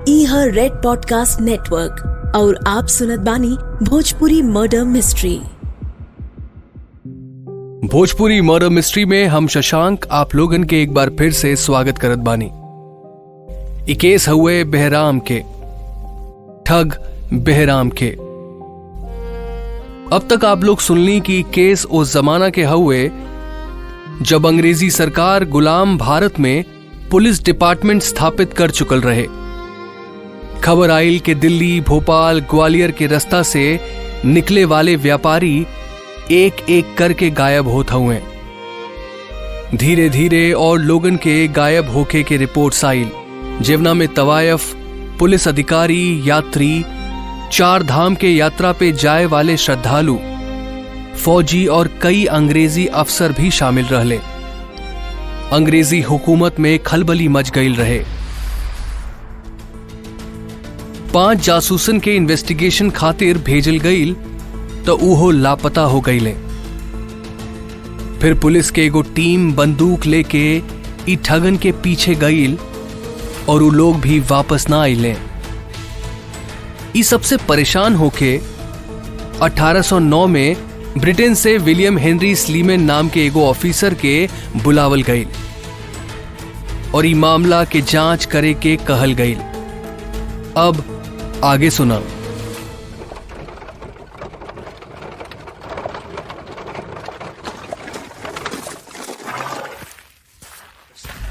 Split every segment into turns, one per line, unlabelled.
इहर red podcast network और आप सुनत बानी Bhojpuri murder mystery.
Bhojpuri murder mystery में हम शशांक आप लोगन के एक बार फिर से स्वागत करत बानी। ई केस हुए बहराम के, ठग बहराम के। अब तक आप लोग सुनली कि केस उस जमाना के हुए जब अंग्रेजी सरकार गुलाम भारत में पुलिस डिपार्टमेंट स्थापित कर चुकल रहे। खबर आइल के दिल्ली, भोपाल, ग्वालियर के रास्ता से निकले वाले व्यापारी एक एक करके गायब होत हुए। धीरे धीरे और लोगन के गायब होके के रिपोर्ट्स आइल, जेवना में तवायफ, पुलिस अधिकारी, यात्री, चार धाम के यात्रा पे जाए वाले श्रद्धालु, फौजी और कई अंग्रेजी अफसर भी शामिल रहले। अंग्रेजी हुकूमत में खलबली मच गईल रहे। 5 जासूसन के इन्वेस्टिगेशन खातिर भेजल गईल तो उहो लापता हो गईले। फिर पुलिस के एगो टीम बंदूक लेके ई ठगन के पीछे गईल और उ लोग भी वापस ना आइले। ई सबसे परेशान होके 1809 में ब्रिटेन से विलियम हेनरी स्लीमन नाम के एगो ऑफिसर के बुलावल गईल और ई मामला के जांच करे के कहल गईल। अब आगे सुना।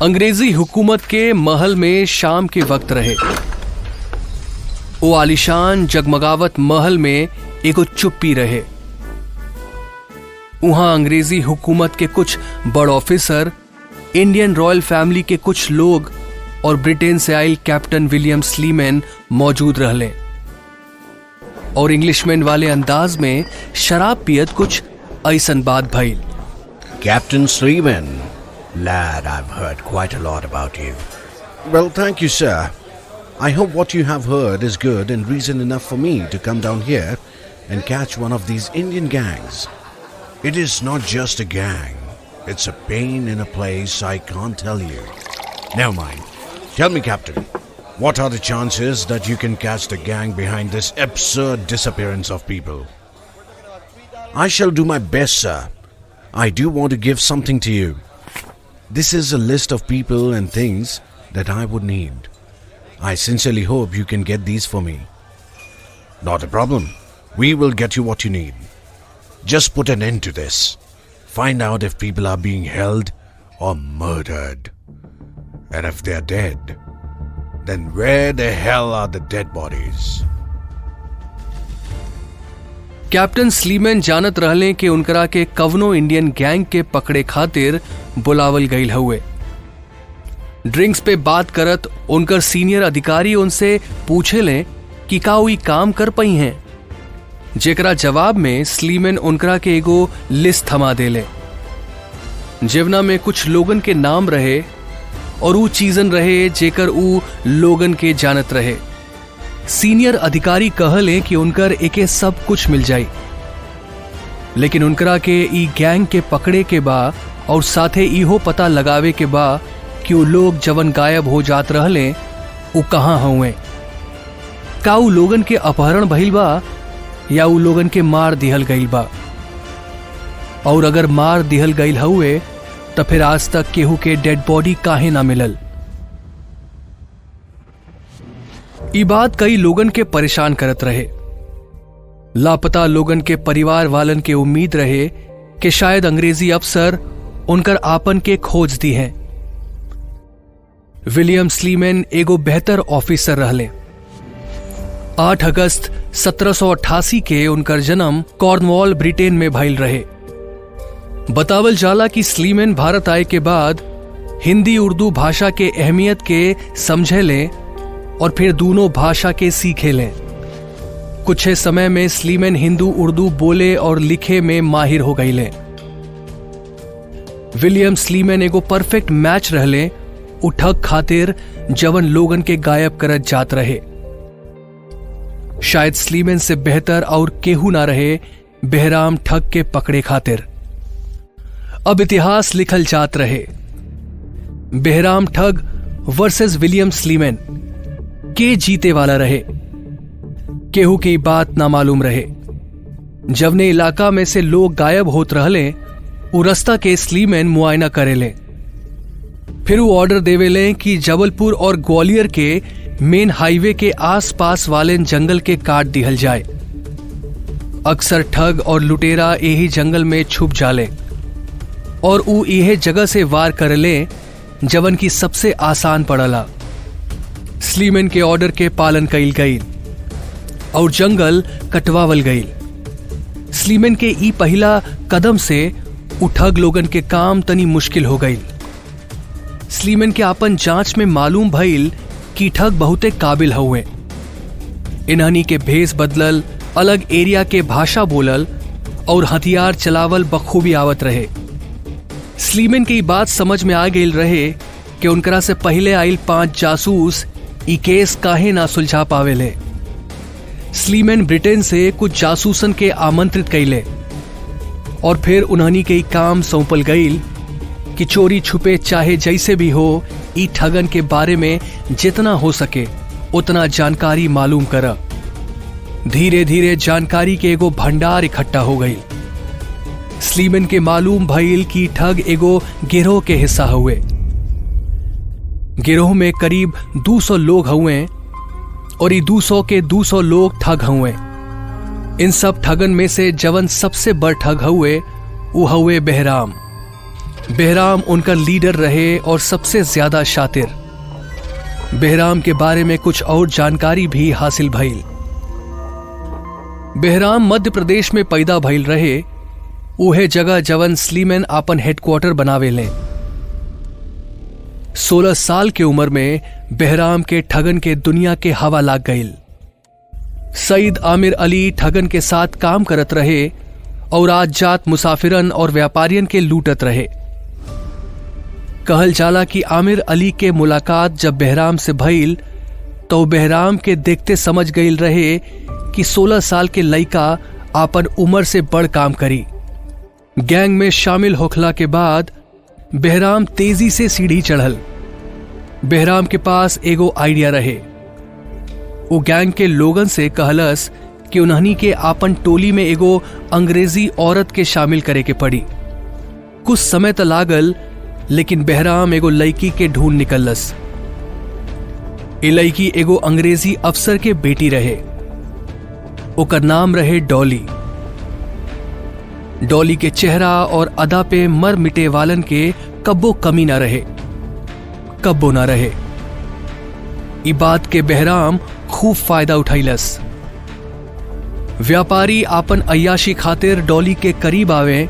अंग्रेजी हुकूमत के महल में शाम के वक्त रहे। वो आलिशान जगमगावत महल में एगो चुप्पी रहे। वहां अंग्रेजी हुकूमत के कुछ बड़ ऑफिसर, इंडियन रॉयल फैमिली के कुछ लोग और ब्रिटेन से आयल कैप्टन विलियम स्लीमन मौजूद रहले और इंग्लिशमैन वाले अंदाज में शराब पियत कुछ ऐसन बात भइल।
Captain Sleeman, lad, I've heard quite a lot about you. Well, thank you, sir. I hope what you have heard is good and reason enough for me to come down here and catch one of these Indian gangs. It is not just a gang. It's a pain in a place I can't tell you. Never mind. Tell me, Captain, what are the chances that you can catch the gang behind this absurd disappearance of people? I shall do my best, sir. I do want to give something to you. This is a list of people and things that I would need. I sincerely hope you can get these for me. Not a problem. We will get you what you need. Just put an end to this. Find out if people are being held or murdered. And if they're dead, then where the hell are the dead bodies?
Captain Sleeman जानत रहले कि उनकरा के कवनो Indian gang के पकड़े खातिर बुलावल गईल हुए। ड्रिंक्स पे बात करत उनकर सीनियर अधिकारी उनसे पूछे ले कि का वो काम कर पाई हैं, जेकरा जवाब में स्लीमन उनकरा के एगो लिस्ट थमा देले, जेवना में कुछ लोगन के नाम रहे और ऊ चीजन रहे जेकर ऊ लोगन के जानत रहे। सीनियर अधिकारी कहले कि उनकर एके सब कुछ मिल जाई, लेकिन उनकरा के ई गैंग के पकड़े के बा और साथे इहो पता लगावे के बा कि ऊ लोग जवन गायब हो जात रहले ऊ कहाँ हुए। का ऊ लोगन के अपहरण भइल बा या ऊ लोगन के मार दिहल गईल बा, और अगर मार दिहल गईल हुए तो फिर आज तक केहू के डेड बॉडी काहे ना मिलल। ई बात कई लोगन के परेशान करत रहे। लापता लोगन के परिवार वालन के उम्मीद रहे कि शायद अंग्रेजी अफसर उनकर आपन के खोज दी हैं। विलियम स्लीमन एगो बेहतर ऑफिसर रहले। 8 अगस्त 1788 के उनकर जन्म कॉर्नवॉल, ब्रिटेन में भइल रहे। बतावल जाला कि स्लीमन भारत आए के बाद हिंदी उर्दू भाषा के अहमियत के समझे लें और फिर दोनों भाषा के सीखे लें। कुछ समय में स्लीमन हिंदू उर्दू बोले और लिखे में माहिर हो गई ले। विलियम स्लीमन एगो परफेक्ट मैच रहले उठक खातिर जवन लोगन के गायब करत जात रहे। शायद स्लीमन से बेहतर और केहू ना रहे बहराम ठग के पकड़े खातिर। अब इतिहास लिखल जात रहे। बहराम ठग वर्सेस विलियम स्लीमन। के जीते वाला रहे। केहू की बात ना मालूम रहे। जवने इलाका में से लोग गायब होत रहले उ रास्ता के स्लीमैन मुआयना करेले। फिर वो ऑर्डर देवेले कि जबलपुर और ग्वालियर के मेन हाईवे के आसपास वाले जंगल के काट दिहल जाए। अक्सर ठग और लुटेरा यही जंगल में छुप जाले और उ यह जगह से वार करले जवन की सबसे आसान पड़ला। स्लीमैन के ऑर्डर के पालन कइल गई और जंगल कटवावल गई। स्लीमैन के ई पहला कदम से उ ठग लोगन के काम तनी मुश्किल हो गई। स्लीमैन के आपन जांच में मालूम भइल कि ठग बहुते काबिल हुए। इन्हनी के भेष बदलल, अलग एरिया के भाषा बोलल और हथियार चलावल बखूबी आवत रहे। स्लीमैन की बात समझ में आ गई रहे कि उनकरा से पहले आइल 5 जासूस ई केस काहे ना सुलझा पावेले। स्लीमैन ब्रिटेन से कुछ जासूसन के आमंत्रित कैले और फिर उन्हनी के काम सौंपल गईल कि चोरी छुपे चाहे जैसे भी हो ई ठगन के बारे में जितना हो सके उतना जानकारी मालूम कर। धीरे धीरे जानकारी के एगो भंडार इकट्ठा हो गई। स्लीमैन के मालूम भइल कि ठग एगो गिरोह के हिस्सा हुए। गिरोह में करीब 200 लोग हुए और ये 200 के 200 लोग ठग हुए। इन सब ठगन में से जवन सबसे बड़ ठग हुए वो हुए बहराम। बहराम उनका लीडर रहे और सबसे ज्यादा शातिर। बहराम के बारे में कुछ और जानकारी भी हासिल भइल। बहराम मध्य प्रदेश में पैदा भइल रहे, उहे जगह जवन स्लीमैन आपन हेडक्वार्टर बनावे ले। 16 साल के उम्र में बहराम के ठगन के दुनिया के हवा लाग गईल। सईद आमिर अली ठगन के साथ काम करत रहे और आज जात मुसाफिरन और व्यापारियन के लूटत रहे। कहल जाला कि आमिर अली के मुलाकात जब बहराम से भइल तो बहराम के देखते समझ गईल रहे कि 16 साल के लइका आपन उम्र से बड़ काम करी। गैंग में शामिल होखला के बाद बहराम तेजी से सीढ़ी चढ़ल। बहराम के पास एगो आइडिया रहे। वो गैंग के लोगन से कहलस कि उन्हनी के आपन टोली में एगो अंग्रेजी औरत के शामिल करे के पड़ी। कुछ समय तो लागल, लेकिन बहराम एगो लड़की के ढूंढ निकलस। ए लड़की एगो अंग्रेजी अफसर के बेटी रहे। ओकर नाम रहे डॉली। डॉली के चेहरा और अदा पे मर मिटे वालन के कब्बो कमी ना रहे, कब्बो ना रहे। ई बात के बहराम खूब फायदा उठाइलस। व्यापारी आपन अय्याशी खातिर डॉली के करीब आवे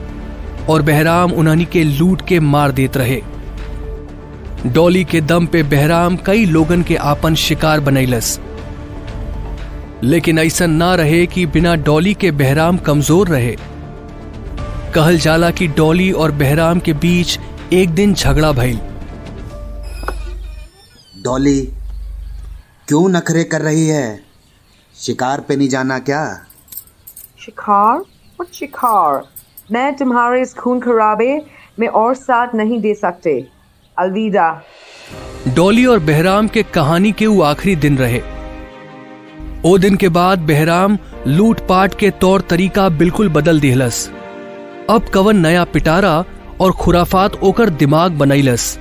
और बहराम उन्हनी के लूट के मार देत रहे। डॉली के दम पे बहराम कई लोगन के आपन शिकार बनैलस। लेकिन ऐसा ना रहे कि बिना डॉली के बहराम कमजोर रहे। कहल जाला कि डॉली और बहराम के बीच एक दिन झगड़ा भइल।
डॉली, क्यों नखरे कर रही है? शिकार पे नहीं जाना क्या?
शिकार और शिकार, मैं तुम्हारे इस खून खराबे में और साथ नहीं दे सकते। अलविदा।
डॉली और बहराम के कहानी के वो आखिरी दिन रहे। ओ दिन के बाद बहराम लूटपाट के तौर तरीका बिल्कुल बदल दिहलस। अब कवन नया पिटारा और खुराफात ओकर दिमाग बनैलस।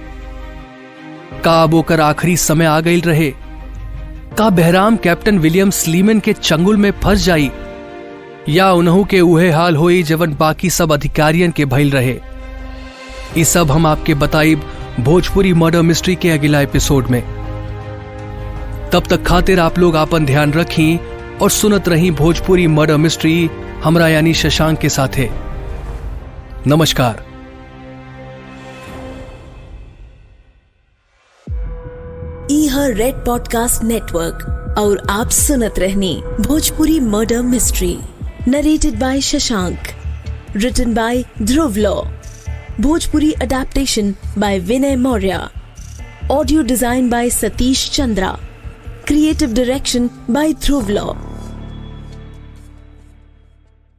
का अब ओकर आखिरी समय आ गई रहे? का बहराम कैप्टन विलियम स्लीमैन के चंगुल में फंस जाई, या उन्हू के उहे हाल होई जवन बाकी सब अधिकारियन के भइल रहे? ये सब हम आपके बताइब भोजपुरी मर्डर मिस्ट्री के अगला एपिसोड में। तब तक खातिर आप लोग आपन ध्यान रखी और सुनत रही भोजपुरी मर्डर मिस्ट्री, हमरा यानी शशांक के साथे। नमस्कार।
यह रेड पॉडकास्ट नेटवर्क और आप सुनत रहनी Bhojpuri murder mystery, narrated by Shashank, written by Dhruv Law, Bhojpuri adaptation by Vinay Maurya, audio design by Satish Chandra, creative direction by Dhruv law.